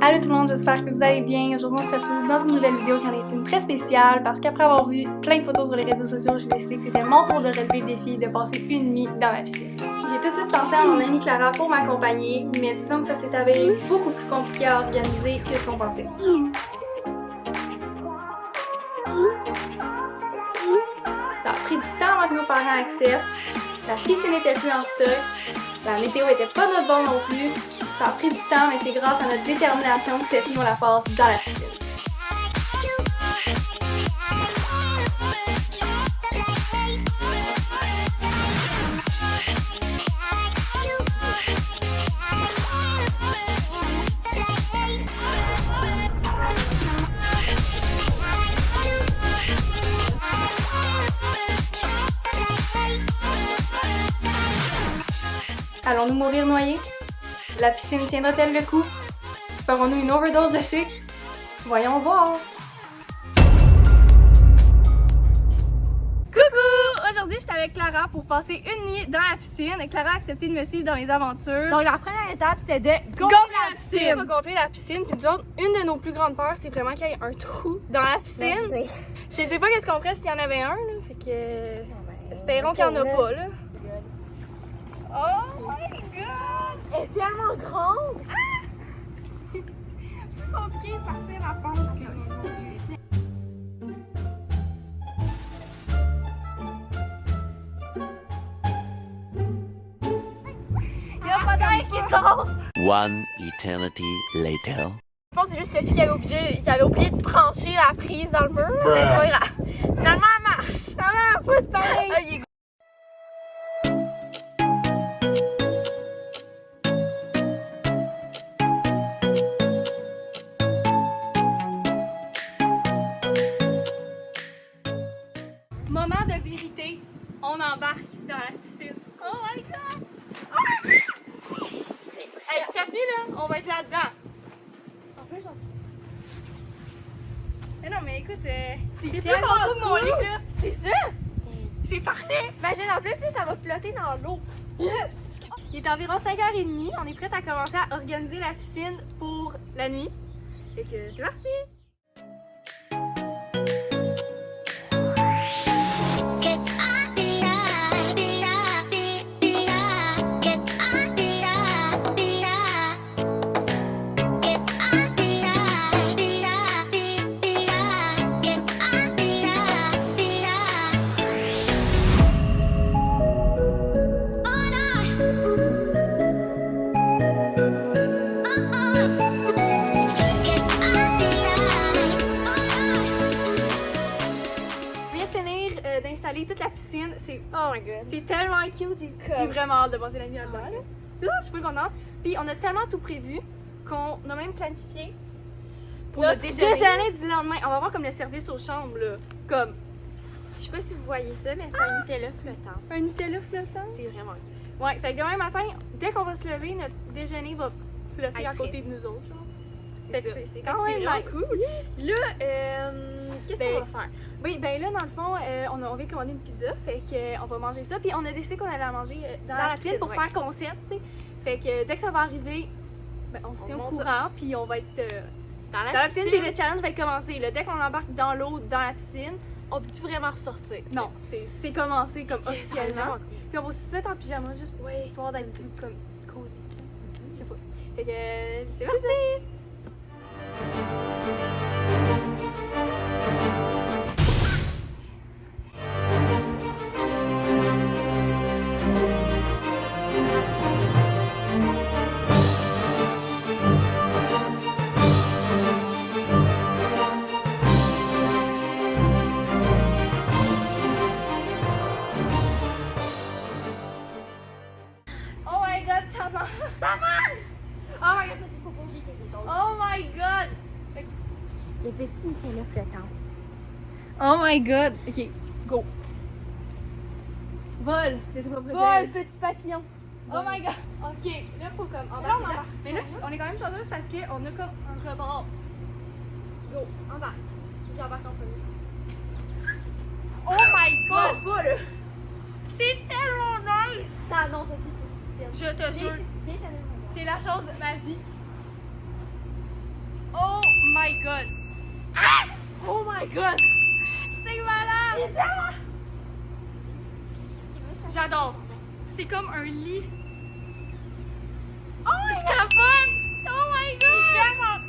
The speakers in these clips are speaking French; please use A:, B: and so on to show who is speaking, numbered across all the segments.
A: Allô tout le monde, j'espère que vous allez bien. Aujourd'hui, on se retrouve dans une nouvelle vidéo qui en est une très spéciale parce qu'après avoir vu plein de photos sur les réseaux sociaux, j'ai décidé que c'était mon tour de relever le défi de passer une nuit dans ma piscine. J'ai tout de suite pensé à mon amie Clara pour m'accompagner, mais disons que ça s'est avéré beaucoup plus compliqué à organiser que ce qu'on pensait. Ça a pris du temps avant que nos parents acceptent, la piscine n'était plus en stock, la météo était pas de notre bord non plus. Ça a pris du temps, mais c'est grâce à notre détermination que cette nuit on la passe dans la piscine. Allons-nous mourir noyés? La piscine tiendra-t-elle le coup? Ferons-nous une overdose de sucre? Voyons voir! Coucou! Aujourd'hui, je suis avec Clara pour passer une nuit dans la piscine. Et Clara a accepté de me suivre dans mes aventures.
B: Donc la première étape, c'est de
A: gonfler la piscine! On va gonfler la piscine. Puis nous autres, une de nos plus grandes peurs, c'est vraiment qu'il y ait un trou dans la piscine. Je sais pas qu'est-ce qu'on ferait s'il y en avait un, là. Fait que... espérons qu'il y en a pas, là. Oh my god!
B: Elle est tellement grande!
A: C'est plus compliqué de partir la pente que il y a pas d'air qui sort!
C: One eternity later.
B: Je pense que c'est juste Sophie qui avait oublié de brancher la prise dans le mur. Mais c'est pas grave. Finalement, elle marche!
A: Ça marche pas de pareil! Moment de vérité, on embarque dans la piscine. Oh my god! Oh my god! Hey, cette nuit là, on va être là-dedans. En plus, j'en... Mais non, mais écoute, c'est plus mon mon lit là.
B: C'est ça?
A: C'est parfait!
B: Imagine en plus, là, ça va flotter dans l'eau.
A: Il est environ 5h30, on est prêt à commencer à organiser la piscine pour la nuit. Fait que c'est parti! D'installer toute la piscine, c'est oh my god, c'est tellement cute, j'ai vraiment hâte de passer la nuit là-dedans. Je suis full contente. Puis on a tellement tout prévu qu'on a même planifié pour notre déjeuner du lendemain. On va voir comme le service aux chambres là, comme
B: Je sais pas si vous voyez ça, mais c'est un Nutella flottant.
A: un Nutella flottant.
B: C'est vraiment cute.
A: Ouais, fait que demain matin, dès qu'on va se lever, notre déjeuner va flotter à
B: Être
A: côté de nous autres, genre.
B: C'est
A: Fait que
B: ça.
A: c'est quand même
B: vraiment
A: nice.
B: cool. Là, qu'est-ce qu'on va faire?
A: Oui, ben là, dans le fond, on vient commander une pizza, fait qu'on va manger ça. Puis on a décidé qu'on allait la manger dans la piscine pour faire concept, tu sais. Fait que dès que ça va arriver, ben, on se tient au courant, puis on va être dans la piscine. Puis le challenge va être commencé. Là, dès qu'on embarque dans l'eau, dans la piscine,
B: On peut plus vraiment ressortir.
A: non, c'est commencé comme officiellement.
B: Vraiment.
A: Puis on va aussi se mettre en pyjama juste pour histoire d'être plus comme cosy. Je sais pas. Fait que c'est parti! Oh my god, ça marche! Ça marche!
B: Oh my god, il faut pas oublier quelque chose.
A: Oh my god!
B: Le petit Nutella flottant.
A: Oh my god! Ok, go! Vol! C'est quoi
B: Vol, petit papillon.
A: Oh my god! Ok, là faut comme embarquer
B: Là, on
A: dedans.
B: embarque.
A: Mais là, on est quand même chanceuse parce qu'on a comme un rebord.
B: Go, embarque. J'embarque en premier.
A: Oh my god!
B: Pas là.
A: C'est tellement nice!
B: Ça, non, Sophie, faut que tu tiennes.
A: Je te jure,
B: Viens, t'as
A: c'est la chose de ma vie. god!
B: Oh my god!
A: C'est malade! J'adore! C'est comme un lit. Oh je capote! Oh my god!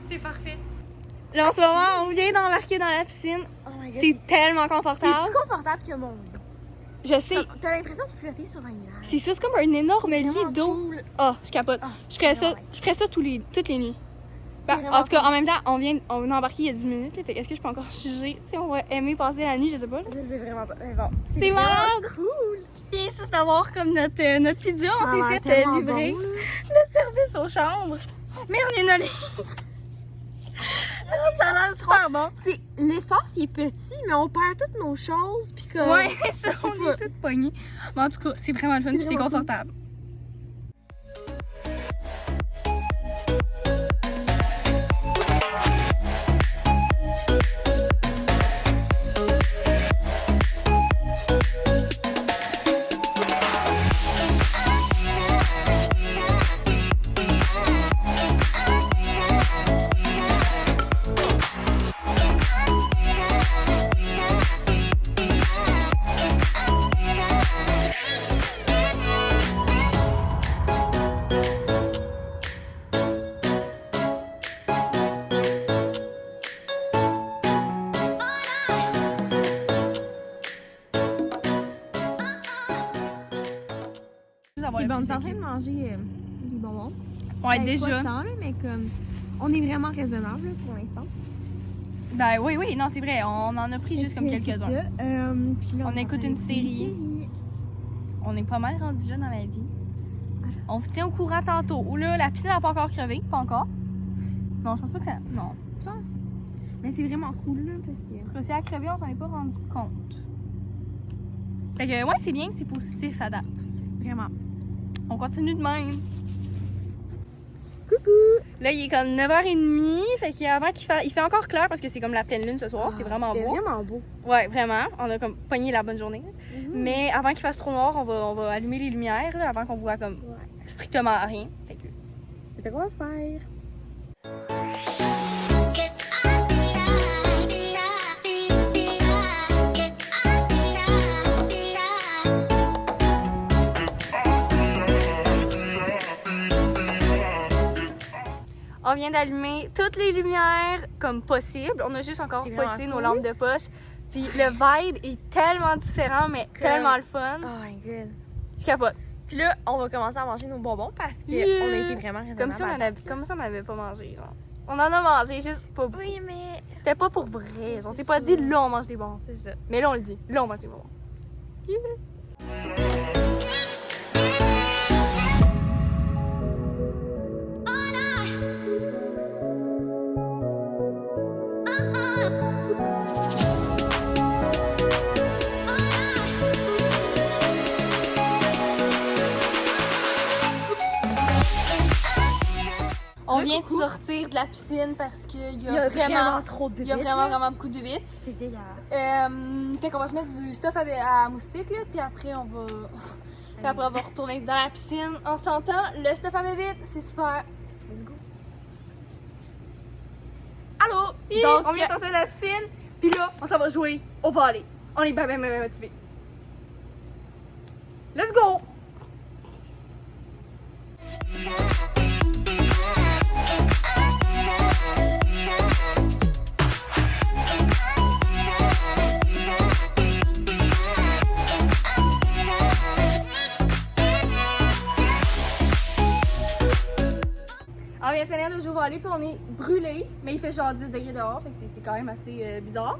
A: C'est parfait. Là en ce moment, on vient d'embarquer dans la piscine.
B: Oh my god!
A: C'est tellement
B: C'est
A: confortable.
B: plus confortable que mon lit.
A: Je sais.
B: T'as l'impression de flotter sur un nuage.
A: C'est ça, c'est comme un énorme lit d'eau.
B: Cool.
A: Oh, je capote.
B: Ah,
A: Je ferais ça,
B: nice.
A: je ferais ça toutes les nuits. Ben,
B: vraiment
A: en tout cas, en même temps, on a embarqué il y a 10 minutes. Là, fait est-ce que je peux encore juger si on va aimer passer la nuit? Je sais pas. Là.
B: Je sais vraiment pas. Mais bon,
A: C'est
B: vraiment
A: malade!
B: cool!
A: Viens juste d'avoir comme notre pizza, on
B: Ça a
A: s'est
B: l'air
A: fait
B: tellement
A: livrer
B: bon, là.
A: le service aux chambres. Merde, il y a une olive. Ça a l'air super bon.
B: L'espace il est petit, mais on perd toutes nos choses. Puis comme.
A: Ouais, ça,
B: je sais
A: on
B: pas.
A: est toutes pognées. Mais en tout cas, c'est vraiment le fun, puis c'est
B: vraiment cool.
A: confortable.
B: Puis bon, on est en train de manger des bonbons.
A: Ouais,
B: Ben,
A: déjà.
B: Pas tant, là, mais comme. On est vraiment raisonnable là, pour l'instant.
A: Ben oui, non, c'est vrai, on en a pris juste comme
B: Puis,
A: quelques-uns.
B: c'est ça. Puis là,
A: On
B: est en
A: écoute
B: train
A: une
B: d'écouter
A: série. On est pas mal rendu là dans la vie. On vous tient au courant tantôt. Là, la piscine n'a pas encore crevé, pas encore. Non, je pense pas que ça. Non.
B: Tu penses? Mais c'est vraiment cool là, parce que.
A: Parce que si elle a crevé, on s'en est pas rendu compte. Fait que, ouais, c'est bien, c'est positif à date.
B: Vraiment.
A: On continue de même.
B: Coucou!
A: Là, il est comme 9h30, fait qu'avant il fait encore clair parce que c'est comme la pleine lune ce soir, c'est vraiment
B: C'est
A: beau.
B: vraiment beau.
A: Ouais, vraiment. On a comme pogné la bonne journée. Mais avant qu'il fasse trop noir, on va allumer les lumières là, avant qu'on voit comme
B: Ouais.
A: strictement rien. Fait que...
B: C'était quoi faire?
A: On vient d'allumer toutes les lumières comme possible. On a juste encore
B: C'est
A: pas
B: vraiment
A: utilisé nos
B: cool.
A: lampes de poche. Puis le vibe est tellement différent, mais tellement le fun.
B: Oh my god.
A: Je capote.
B: Puis là, on va commencer à manger nos bonbons parce qu'on
A: Yeah.
B: a été vraiment raisonnable.
A: Comme si on n'avait pas mangé. Genre. On en a mangé, juste pas.
B: Oui, mais.
A: C'était pas pour vrai. On s'est
B: C'est
A: pas
B: ça.
A: dit là on mange des bonbons.
B: C'est ça.
A: Mais là on le dit. Là on mange des bonbons. On vient de sortir de la piscine parce qu'il y a vraiment
B: trop de
A: il y a vraiment beaucoup de bébites.
B: C'est dégueulasse.
A: Fait qu'on va se mettre du stuff à moustique là, puis après on va puis après on va retourner dans la piscine. On s'entend, le stuff à bébites, c'est super.
B: Let's go. Allô?
A: Donc on vient de sortir de la piscine, puis là on s'en va jouer au volley. On est bien motivés. Let's go! On vient de finir de jouer au volley, puis on est brûlé, mais il fait genre 10 degrés dehors, fait que c'est quand même assez bizarre.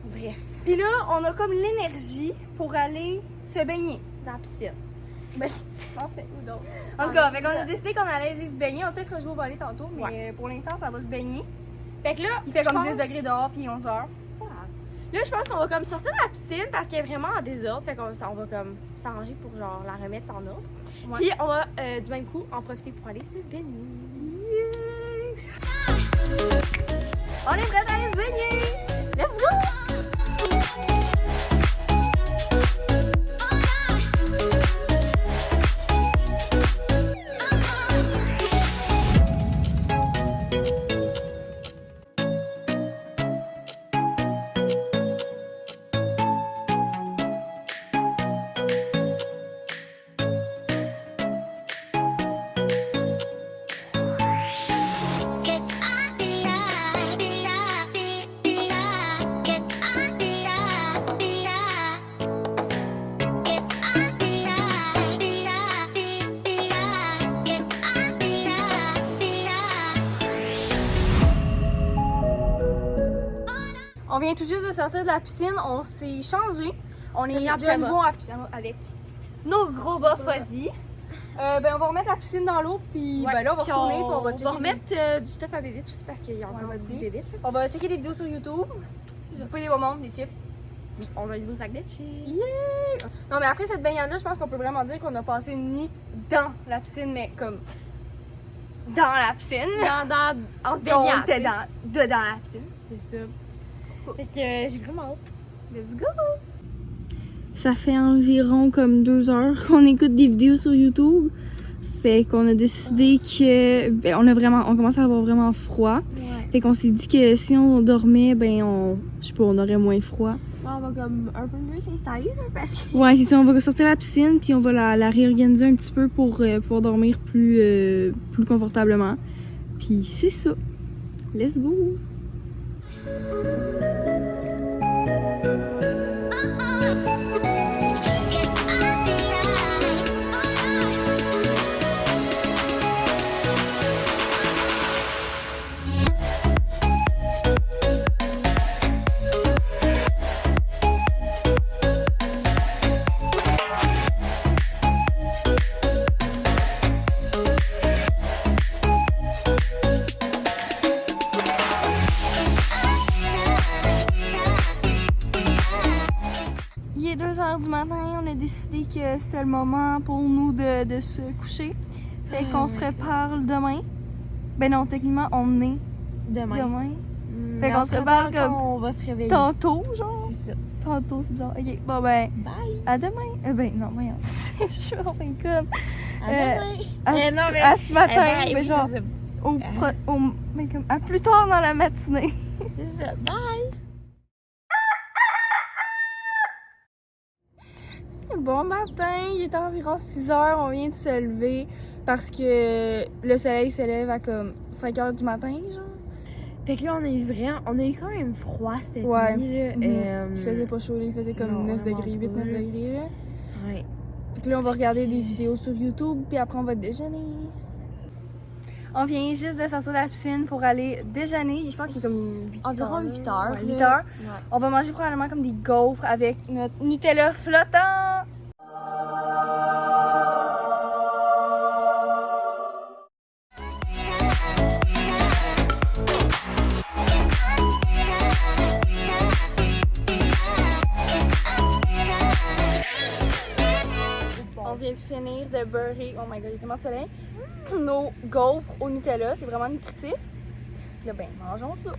B: Bref,
A: Puis là, on a comme l'énergie pour aller se baigner.
B: dans la piscine.
A: Ben, je pense que c'est où d'autre? En tout cas, fait qu'on a décidé qu'on allait aller se baigner. On va peut-être rejouer au volley tantôt, mais pour l'instant, ça va se baigner.
B: Fait que là,
A: Il fait comme
B: je
A: 10
B: pense-
A: degrés dehors, puis 11 heures.
B: Là, je pense qu'on va comme sortir de la piscine parce qu'elle est vraiment en désordre. Fait qu'on on va comme s'arranger pour genre la remettre en ordre.
A: Ouais.
B: Puis on va du même coup en profiter pour aller se baigner.
A: On est prêts à aller se baigner! Let's go! On vient tout juste de sortir de la piscine, on s'est changé. On est
B: en
A: de
B: pyjama.
A: nouveau en pyjama avec
B: Nos gros bas fuzzy.
A: on va remettre la piscine dans l'eau, puis là, on va retourner, puis on va checker.
B: On va remettre du stuff à bébite aussi parce qu'il y a encore
A: Ouais,
B: des bébites.
A: On va checker des vidéos sur YouTube. Vous faites des moments, des chips.
B: Oui, on a un nouveau sac de chips.
A: Yeah! Non, mais après cette baignade-là, je pense qu'on peut vraiment dire qu'on a passé une nuit dans la piscine, mais comme. Dans la piscine.
B: En se
A: Genre,
B: baignant.
A: on était dedans la piscine.
B: C'est ça. Fait que j'ai vraiment hâte.
A: Let's go!
D: Ça fait environ comme 2 heures qu'on écoute des vidéos sur YouTube. Fait qu'on a décidé que on commence à avoir vraiment froid.
B: Ouais.
D: Fait qu'on s'est dit que si on dormait, on aurait moins froid.
B: On va comme un peu mieux s'installer là, parce que.
D: Ouais, c'est ça, on va sortir la piscine puis on va la réorganiser un petit peu pour pouvoir dormir plus confortablement. Puis c'est ça. Let's go! Il est 2 heures du matin, on a décidé que c'était le moment pour nous de se coucher. Fait qu'on se reparle demain. Ben non, techniquement, on est demain. Fait qu'on se reparle comme
B: on va se réveiller.
D: tantôt, genre.
B: C'est ça.
D: Tantôt, c'est genre, ok, bon ben,
B: Bye.
D: à demain. Non, voyons, je suis vraiment conne.
B: À demain.
D: À ce matin,
B: Eh ben,
D: mais
B: oui,
D: genre,
B: c'est ça.
D: mais comme à plus tard dans la matinée.
B: C'est ça. Bye.
D: Bon matin, il est environ 6 heures, on vient de se lever parce que le soleil se lève à comme 5 heures du matin, genre.
B: Fait que là, on a eu quand même froid cette
D: Ouais.
B: nuit là.
D: Il faisait pas chaud, il faisait comme
B: non,
D: 9
B: vraiment
D: degrés, 8-9
B: pas, là.
D: degrés, là.
B: Ouais.
D: Fait que là, on va regarder des vidéos sur YouTube, puis après, on va déjeuner. On vient juste de sortir de la piscine pour aller déjeuner. Je pense qu'il est comme 8
B: Environ
D: heures.
B: 8 heures.
D: Ouais, 8
B: là.
D: heures. On va manger probablement comme des gaufres avec notre Nutella flottant. On vient de finir de beurrer, oh my god, il y a tellement de soleil, nos gaufres au Nutella, c'est vraiment nutritif. Puis là, ben, mangeons ça.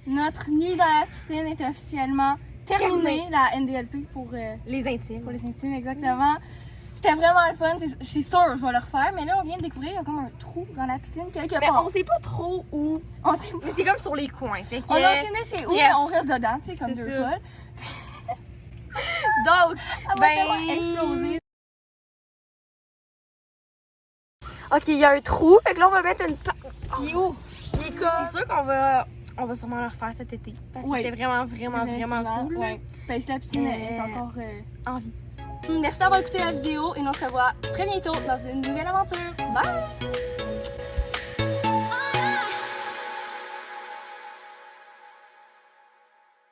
D: Notre nuit dans la piscine est officiellement terminée, la NDLP pour
B: Les intimes.
D: les intimes, exactement. C'était vraiment le fun, c'est sûr, je vais le refaire, mais là, on vient de découvrir, il y a comme un trou dans la piscine quelque
B: Mais
D: part.
B: on sait pas trop où.
D: On sait
B: Mais c'est comme sur les coins. Fait que...
D: On a aucune idée c'est où,
B: Bref.
D: mais on reste dedans, tu sais, comme
B: C'est
D: deux
B: ça.
D: folles.
B: Donc,
D: Elle va tellement exploser. Ok, il y a un trou, fait que là, on va mettre une... Il est où? Il est comme...
B: c'est sûr qu'on va sûrement le refaire cet été. Parce que
D: Oui.
B: c'était vraiment cool. là.
D: Ouais. Parce que la piscine est
B: Euh,
D: encore en vie. Merci d'avoir écouté la vidéo et on se revoit très bientôt dans une nouvelle aventure. Bye!